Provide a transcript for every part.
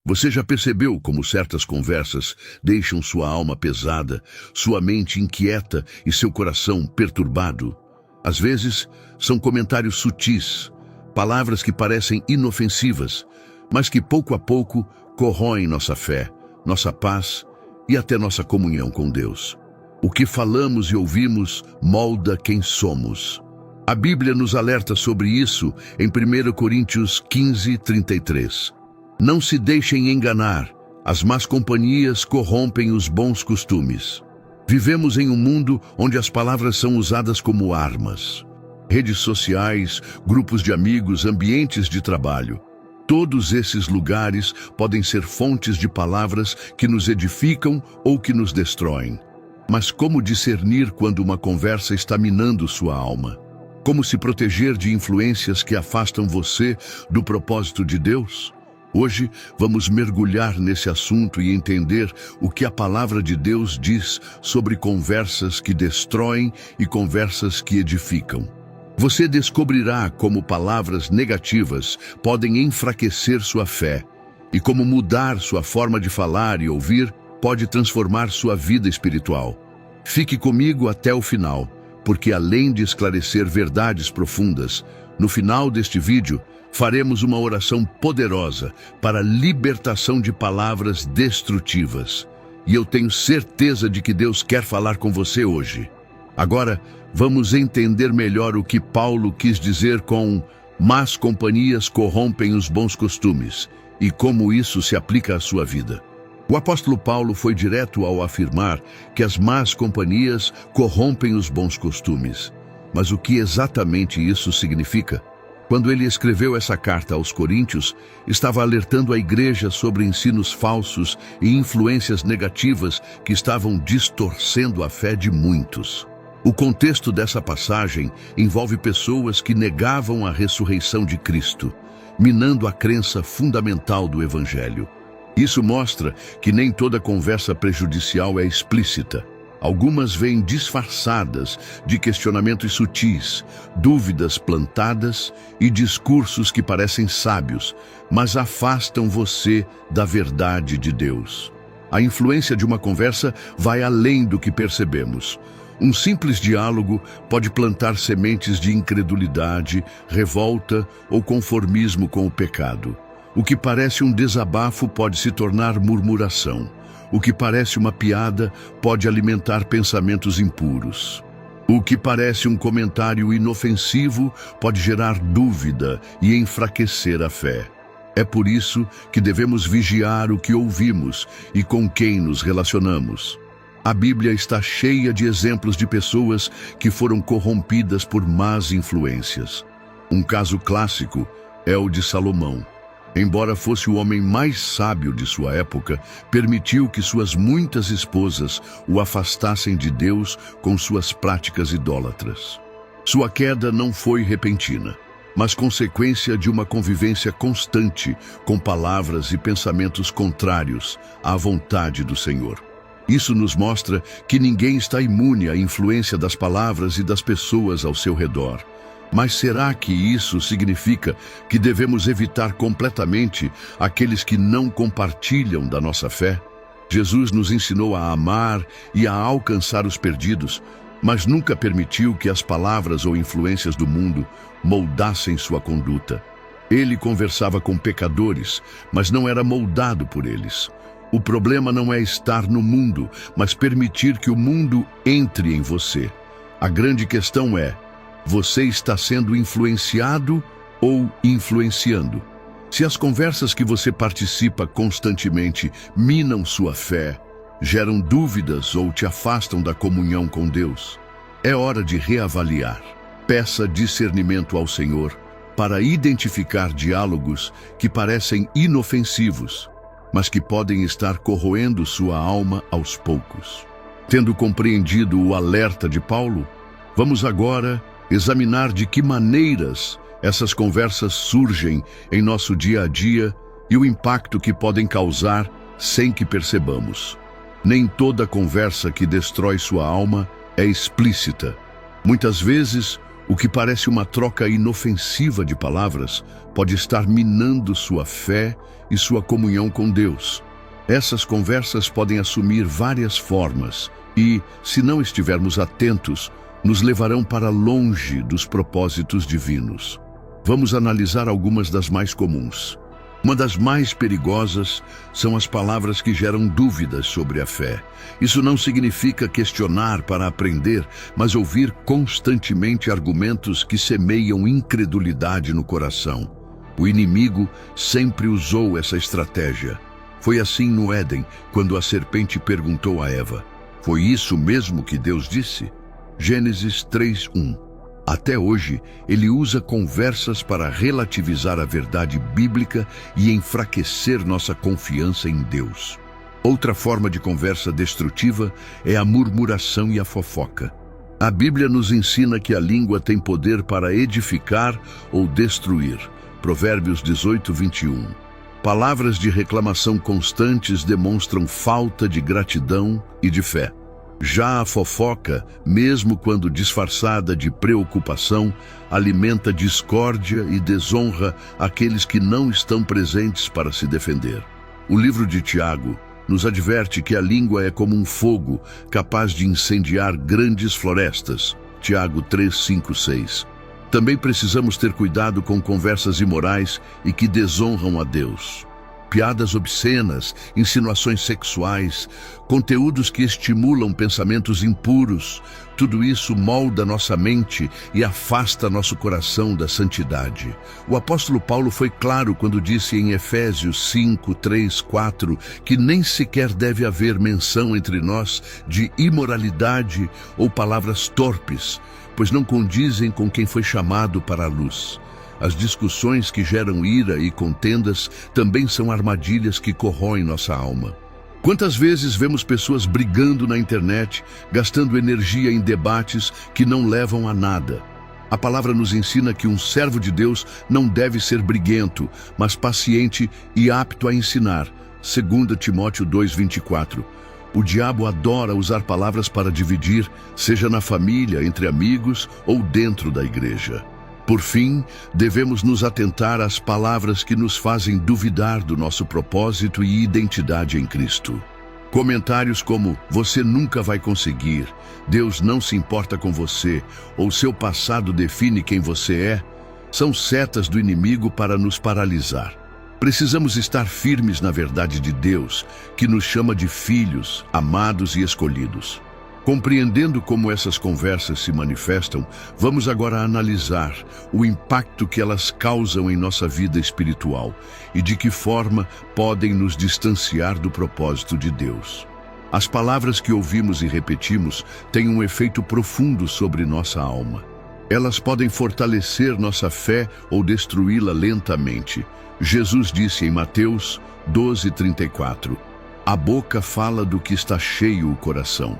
Você já percebeu como certas conversas deixam sua alma pesada, sua mente inquieta e seu coração perturbado? Às vezes, são comentários sutis, palavras que parecem inofensivas, mas que pouco a pouco corroem nossa fé, nossa paz e até nossa comunhão com Deus. O que falamos e ouvimos molda quem somos. A Bíblia nos alerta sobre isso em 1 Coríntios 15:33. Não se deixem enganar, as más companhias corrompem os bons costumes. Vivemos em um mundo onde as palavras são usadas como armas. Redes sociais, grupos de amigos, ambientes de trabalho. Todos esses lugares podem ser fontes de palavras que nos edificam ou que nos destroem. Mas como discernir quando uma conversa está minando sua alma? Como se proteger de influências que afastam você do propósito de Deus? Hoje vamos mergulhar nesse assunto e entender o que a palavra de Deus diz sobre conversas que destroem e conversas que edificam. Você descobrirá como palavras negativas podem enfraquecer sua fé e como mudar sua forma de falar e ouvir pode transformar sua vida espiritual. Fique comigo até o final, porque além de esclarecer verdades profundas, no final deste vídeo, faremos uma oração poderosa para a libertação de palavras destrutivas. E eu tenho certeza de que Deus quer falar com você hoje. Agora, vamos entender melhor o que Paulo quis dizer com más companhias corrompem os bons costumes e como isso se aplica à sua vida. O apóstolo Paulo foi direto ao afirmar que as más companhias corrompem os bons costumes. Mas o que exatamente isso significa? Quando ele escreveu essa carta aos Coríntios, estava alertando a igreja sobre ensinos falsos e influências negativas que estavam distorcendo a fé de muitos. O contexto dessa passagem envolve pessoas que negavam a ressurreição de Cristo, minando a crença fundamental do Evangelho. Isso mostra que nem toda conversa prejudicial é explícita. Algumas vêm disfarçadas de questionamentos sutis, dúvidas plantadas e discursos que parecem sábios, mas afastam você da verdade de Deus. A influência de uma conversa vai além do que percebemos. Um simples diálogo pode plantar sementes de incredulidade, revolta ou conformismo com o pecado. O que parece um desabafo pode se tornar murmuração. O que parece uma piada pode alimentar pensamentos impuros. O que parece um comentário inofensivo pode gerar dúvida e enfraquecer a fé. É por isso que devemos vigiar o que ouvimos e com quem nos relacionamos. A Bíblia está cheia de exemplos de pessoas que foram corrompidas por más influências. Um caso clássico é o de Salomão. Embora fosse o homem mais sábio de sua época, permitiu que suas muitas esposas o afastassem de Deus com suas práticas idólatras. Sua queda não foi repentina, mas consequência de uma convivência constante com palavras e pensamentos contrários à vontade do Senhor. Isso nos mostra que ninguém está imune à influência das palavras e das pessoas ao seu redor. Mas será que isso significa que devemos evitar completamente aqueles que não compartilham da nossa fé? Jesus nos ensinou a amar e a alcançar os perdidos, mas nunca permitiu que as palavras ou influências do mundo moldassem sua conduta. Ele conversava com pecadores, mas não era moldado por eles. O problema não é estar no mundo, mas permitir que o mundo entre em você. A grande questão é: você está sendo influenciado ou influenciando? Se as conversas que você participa constantemente minam sua fé, geram dúvidas ou te afastam da comunhão com Deus, é hora de reavaliar. Peça discernimento ao Senhor para identificar diálogos que parecem inofensivos, mas que podem estar corroendo sua alma aos poucos. Tendo compreendido o alerta de Paulo, vamos agora examinar de que maneiras essas conversas surgem em nosso dia a dia e o impacto que podem causar sem que percebamos. Nem toda conversa que destrói sua alma é explícita. Muitas vezes, O que parece uma troca inofensiva de palavras pode estar minando sua fé e sua comunhão com Deus. Essas conversas podem assumir várias formas e, se não estivermos atentos, nos levarão para longe dos propósitos divinos. Vamos analisar algumas das mais comuns. Uma das mais perigosas são as palavras que geram dúvidas sobre a fé. Isso não significa questionar para aprender, mas ouvir constantemente argumentos que semeiam incredulidade no coração. O inimigo sempre usou essa estratégia. Foi assim no Éden, quando a serpente perguntou a Eva: "Foi isso mesmo que Deus disse?" Gênesis 3:1. Até hoje, ele usa conversas para relativizar a verdade bíblica e enfraquecer nossa confiança em Deus. Outra forma de conversa destrutiva é a murmuração e a fofoca. A Bíblia nos ensina que a língua tem poder para edificar ou destruir. Provérbios 18:21. Palavras de reclamação constantes demonstram falta de gratidão e de fé. Já a fofoca, mesmo quando disfarçada de preocupação, alimenta discórdia e desonra aqueles que não estão presentes para se defender. O livro de Tiago nos adverte que a língua é como um fogo capaz de incendiar grandes florestas. Tiago 3:5-6. Também precisamos ter cuidado com conversas imorais e que desonram a Deus. Piadas obscenas, insinuações sexuais, conteúdos que estimulam pensamentos impuros, tudo isso molda nossa mente e afasta nosso coração da santidade. O apóstolo Paulo foi claro quando disse em Efésios 5:3-4 que nem sequer deve haver menção entre nós de imoralidade ou palavras torpes, pois não condizem com quem foi chamado para a luz. As discussões que geram ira e contendas também são armadilhas que corroem nossa alma. Quantas vezes vemos pessoas brigando na internet, gastando energia em debates que não levam a nada? A palavra nos ensina que um servo de Deus não deve ser briguento, mas paciente e apto a ensinar. 2 Timóteo 2:24. O diabo adora usar palavras para dividir, seja na família, entre amigos ou dentro da igreja. Por fim, devemos nos atentar às palavras que nos fazem duvidar do nosso propósito e identidade em Cristo. Comentários como "você nunca vai conseguir", "Deus não se importa com você" ou "seu passado define quem você é", são setas do inimigo para nos paralisar. Precisamos estar firmes na verdade de Deus, que nos chama de filhos, amados e escolhidos. Compreendendo como essas conversas se manifestam, vamos agora analisar o impacto que elas causam em nossa vida espiritual e de que forma podem nos distanciar do propósito de Deus. As palavras que ouvimos e repetimos têm um efeito profundo sobre nossa alma. Elas podem fortalecer nossa fé ou destruí-la lentamente. Jesus disse em Mateus 12:34, "A boca fala do que está cheio o coração."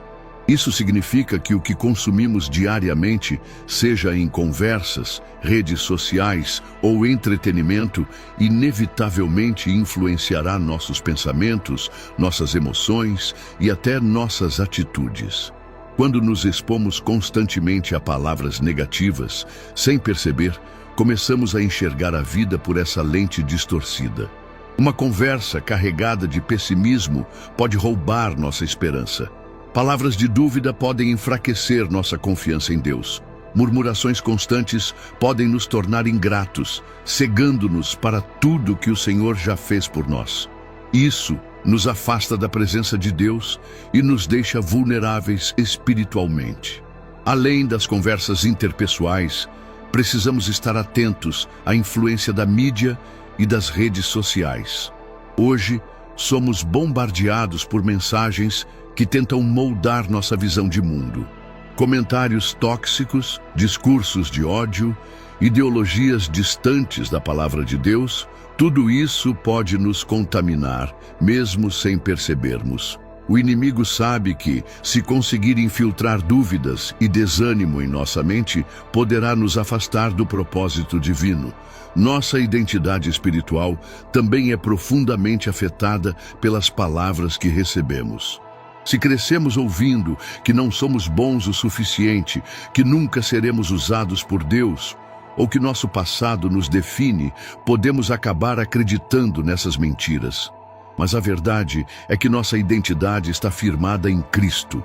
Isso significa que o que consumimos diariamente, seja em conversas, redes sociais ou entretenimento, inevitavelmente influenciará nossos pensamentos, nossas emoções e até nossas atitudes. Quando nos expomos constantemente a palavras negativas, sem perceber, começamos a enxergar a vida por essa lente distorcida. Uma conversa carregada de pessimismo pode roubar nossa esperança. Palavras de dúvida podem enfraquecer nossa confiança em Deus. Murmurações constantes podem nos tornar ingratos, cegando-nos para tudo que o Senhor já fez por nós. Isso nos afasta da presença de Deus e nos deixa vulneráveis espiritualmente. Além das conversas interpessoais, precisamos estar atentos à influência da mídia e das redes sociais. Hoje, somos bombardeados por mensagens que tentam moldar nossa visão de mundo. Comentários tóxicos, discursos de ódio, ideologias distantes da palavra de Deus, tudo isso pode nos contaminar, mesmo sem percebermos. O inimigo sabe que, se conseguir infiltrar dúvidas e desânimo em nossa mente, poderá nos afastar do propósito divino. Nossa identidade espiritual também é profundamente afetada pelas palavras que recebemos. Se crescemos ouvindo que não somos bons o suficiente, que nunca seremos usados por Deus, ou que nosso passado nos define, podemos acabar acreditando nessas mentiras. Mas a verdade é que nossa identidade está firmada em Cristo.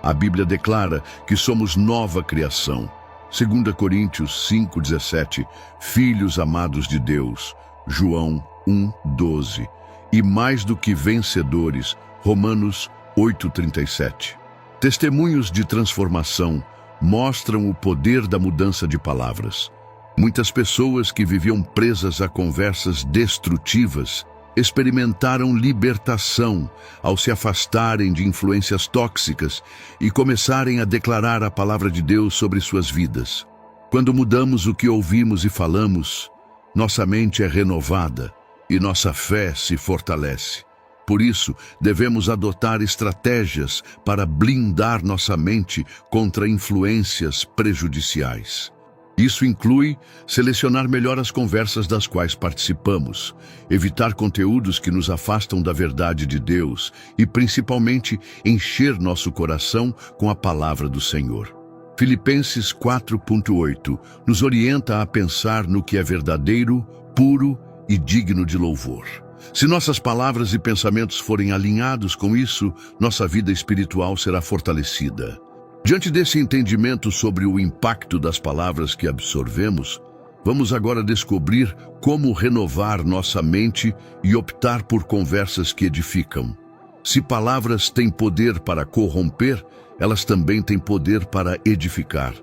A Bíblia declara que somos nova criação. 2 Coríntios 5,17, filhos amados de Deus. João 1,12. E mais do que vencedores. Romanos 8,37. Testemunhos de transformação mostram o poder da mudança de palavras. Muitas pessoas que viviam presas a conversas destrutivas experimentaram libertação ao se afastarem de influências tóxicas e começarem a declarar a palavra de Deus sobre suas vidas. Quando mudamos o que ouvimos e falamos, nossa mente é renovada e nossa fé se fortalece. Por isso, devemos adotar estratégias para blindar nossa mente contra influências prejudiciais. Isso inclui selecionar melhor as conversas das quais participamos, evitar conteúdos que nos afastam da verdade de Deus e, principalmente, encher nosso coração com a palavra do Senhor. Filipenses 4,8 nos orienta a pensar no que é verdadeiro, puro e digno de louvor. Se nossas palavras e pensamentos forem alinhados com isso, nossa vida espiritual será fortalecida. Diante desse entendimento sobre o impacto das palavras que absorvemos, vamos agora descobrir como renovar nossa mente e optar por conversas que edificam. Se palavras têm poder para corromper, elas também têm poder para edificar.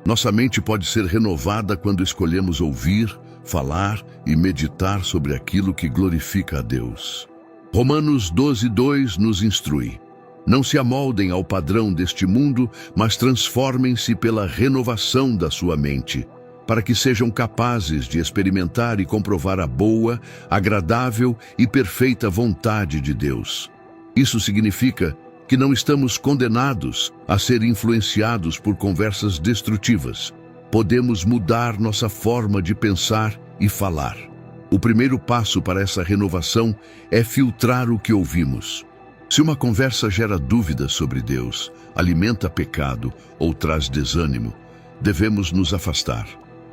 Nossa mente pode ser renovada quando escolhemos ouvir, falar e meditar sobre aquilo que glorifica a Deus. Romanos 12,2 nos instrui. Não se amoldem ao padrão deste mundo, mas transformem-se pela renovação da sua mente, para que sejam capazes de experimentar e comprovar a boa, agradável e perfeita vontade de Deus. Isso significa que não estamos condenados a ser influenciados por conversas destrutivas. Podemos mudar nossa forma de pensar e falar. O primeiro passo para essa renovação é filtrar o que ouvimos. Se uma conversa gera dúvidas sobre Deus, alimenta pecado ou traz desânimo, devemos nos afastar.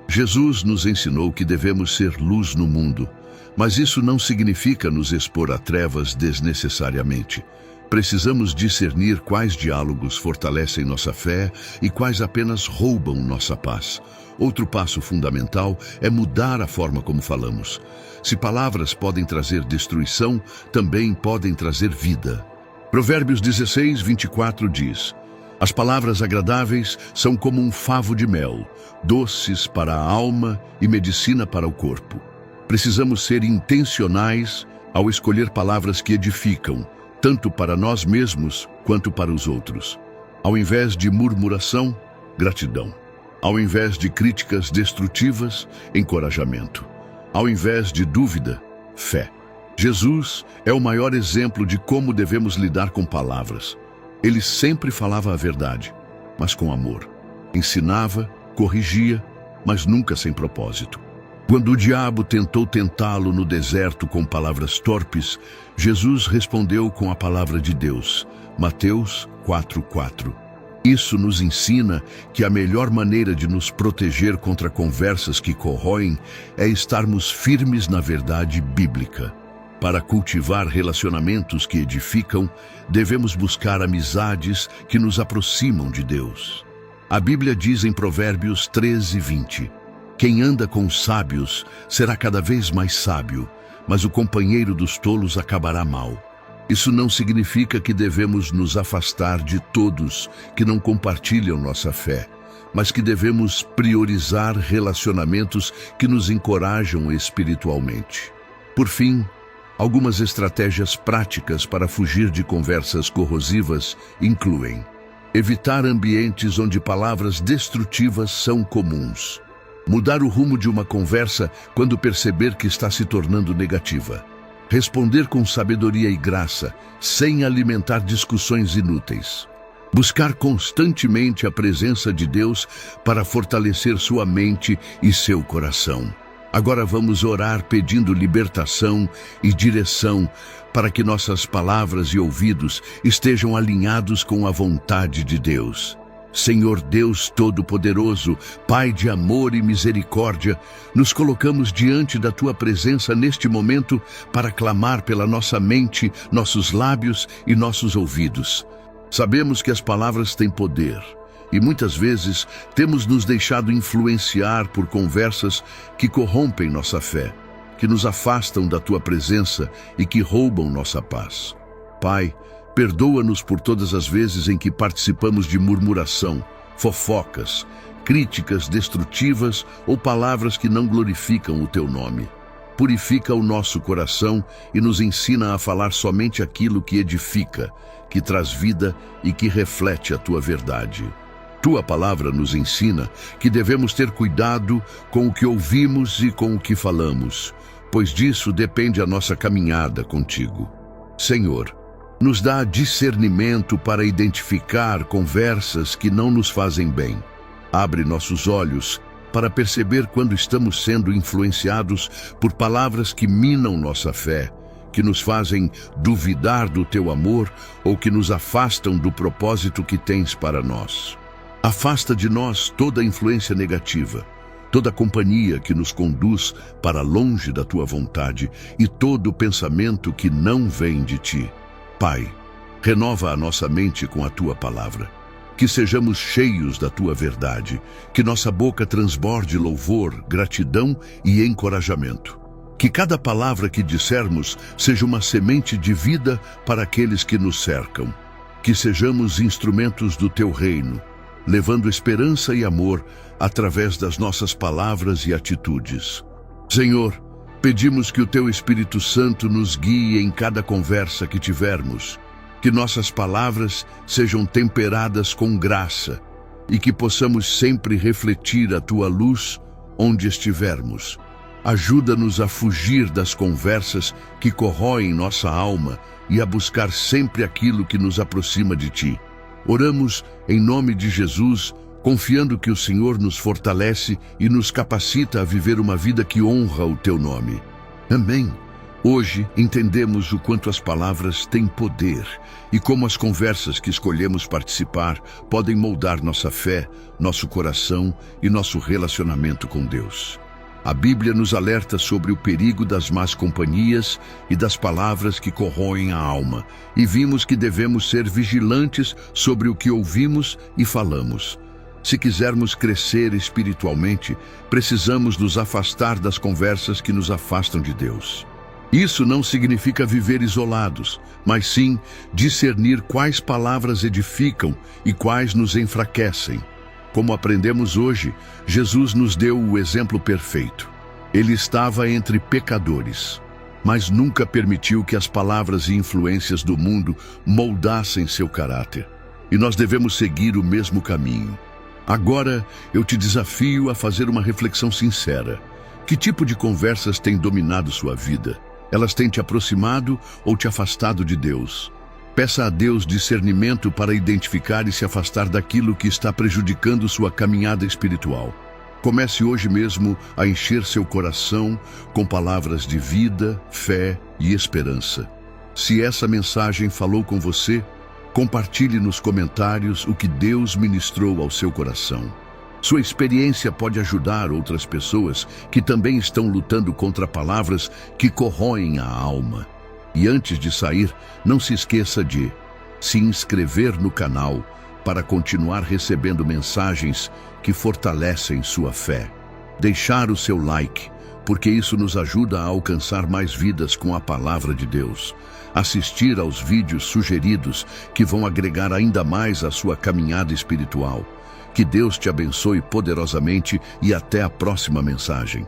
Jesus nos ensinou que devemos ser luz no mundo, mas isso não significa nos expor a trevas desnecessariamente. Precisamos discernir quais diálogos fortalecem nossa fé e quais apenas roubam nossa paz. Outro passo fundamental é mudar a forma como falamos. Se palavras podem trazer destruição, também podem trazer vida. Provérbios 16:24 diz: as palavras agradáveis são como um favo de mel, doces para a alma e medicina para o corpo. Precisamos ser intencionais ao escolher palavras que edificam, tanto para nós mesmos quanto para os outros. Ao invés de murmuração, gratidão. Ao invés de críticas destrutivas, encorajamento. Ao invés de dúvida, fé. Jesus é o maior exemplo de como devemos lidar com palavras. Ele sempre falava a verdade, mas com amor. Ensinava, corrigia, mas nunca sem propósito. Quando o diabo tentou tentá-lo no deserto com palavras torpes, Jesus respondeu com a palavra de Deus. Mateus 4:4. Isso nos ensina que a melhor maneira de nos proteger contra conversas que corroem é estarmos firmes na verdade bíblica. Para cultivar relacionamentos que edificam, devemos buscar amizades que nos aproximam de Deus. A Bíblia diz em Provérbios 13:20: quem anda com os sábios será cada vez mais sábio, mas o companheiro dos tolos acabará mal. Isso não significa que devemos nos afastar de todos que não compartilham nossa fé, mas que devemos priorizar relacionamentos que nos encorajam espiritualmente. Por fim, algumas estratégias práticas para fugir de conversas corrosivas incluem: evitar ambientes onde palavras destrutivas são comuns. Mudar o rumo de uma conversa quando perceber que está se tornando negativa. Responder com sabedoria e graça, sem alimentar discussões inúteis. Buscar constantemente a presença de Deus para fortalecer sua mente e seu coração. Agora vamos orar pedindo libertação e direção para que nossas palavras e ouvidos estejam alinhados com a vontade de Deus. Senhor Deus Todo-Poderoso, Pai de amor e misericórdia, nos colocamos diante da Tua presença neste momento para clamar pela nossa mente, nossos lábios e nossos ouvidos. Sabemos que as palavras têm poder e muitas vezes temos nos deixado influenciar por conversas que corrompem nossa fé, que nos afastam da Tua presença e que roubam nossa paz. Pai, perdoa-nos por todas as vezes em que participamos de murmuração, fofocas, críticas destrutivas ou palavras que não glorificam o Teu nome. Purifica o nosso coração e nos ensina a falar somente aquilo que edifica, que traz vida e que reflete a Tua verdade. Tua palavra nos ensina que devemos ter cuidado com o que ouvimos e com o que falamos, pois disso depende a nossa caminhada contigo. Senhor, nos dá discernimento para identificar conversas que não nos fazem bem. Abre nossos olhos para perceber quando estamos sendo influenciados por palavras que minam nossa fé, que nos fazem duvidar do Teu amor ou que nos afastam do propósito que tens para nós. Afasta de nós toda influência negativa, toda companhia que nos conduz para longe da Tua vontade e todo pensamento que não vem de Ti. Pai, renova a nossa mente com a Tua palavra, que sejamos cheios da Tua verdade, que nossa boca transborde louvor, gratidão e encorajamento. Que cada palavra que dissermos seja uma semente de vida para aqueles que nos cercam. Que sejamos instrumentos do Teu reino, levando esperança e amor através das nossas palavras e atitudes. Senhor, pedimos que o Teu Espírito Santo nos guie em cada conversa que tivermos, que nossas palavras sejam temperadas com graça e que possamos sempre refletir a Tua luz onde estivermos. Ajuda-nos a fugir das conversas que corroem nossa alma e a buscar sempre aquilo que nos aproxima de Ti. Oramos em nome de Jesus, confiando que o Senhor nos fortalece e nos capacita a viver uma vida que honra o Teu nome. Amém. Hoje entendemos o quanto as palavras têm poder e como as conversas que escolhemos participar podem moldar nossa fé, nosso coração e nosso relacionamento com Deus. A Bíblia nos alerta sobre o perigo das más companhias e das palavras que corroem a alma, e vimos que devemos ser vigilantes sobre o que ouvimos e falamos. Se quisermos crescer espiritualmente, precisamos nos afastar das conversas que nos afastam de Deus. Isso não significa viver isolados, mas sim discernir quais palavras edificam e quais nos enfraquecem. Como aprendemos hoje, Jesus nos deu o exemplo perfeito. Ele estava entre pecadores, mas nunca permitiu que as palavras e influências do mundo moldassem seu caráter. E nós devemos seguir o mesmo caminho. Agora, eu te desafio a fazer uma reflexão sincera. Que tipo de conversas têm dominado sua vida? Elas têm te aproximado ou te afastado de Deus? Peça a Deus discernimento para identificar e se afastar daquilo que está prejudicando sua caminhada espiritual. Comece hoje mesmo a encher seu coração com palavras de vida, fé e esperança. Se essa mensagem falou com você, compartilhe nos comentários o que Deus ministrou ao seu coração. Sua experiência pode ajudar outras pessoas que também estão lutando contra palavras que corroem a alma. E antes de sair, não se esqueça de se inscrever no canal para continuar recebendo mensagens que fortalecem sua fé. Deixar o seu like, porque isso nos ajuda a alcançar mais vidas com a palavra de Deus. Assistir aos vídeos sugeridos que vão agregar ainda mais à sua caminhada espiritual. Que Deus te abençoe poderosamente e até a próxima mensagem.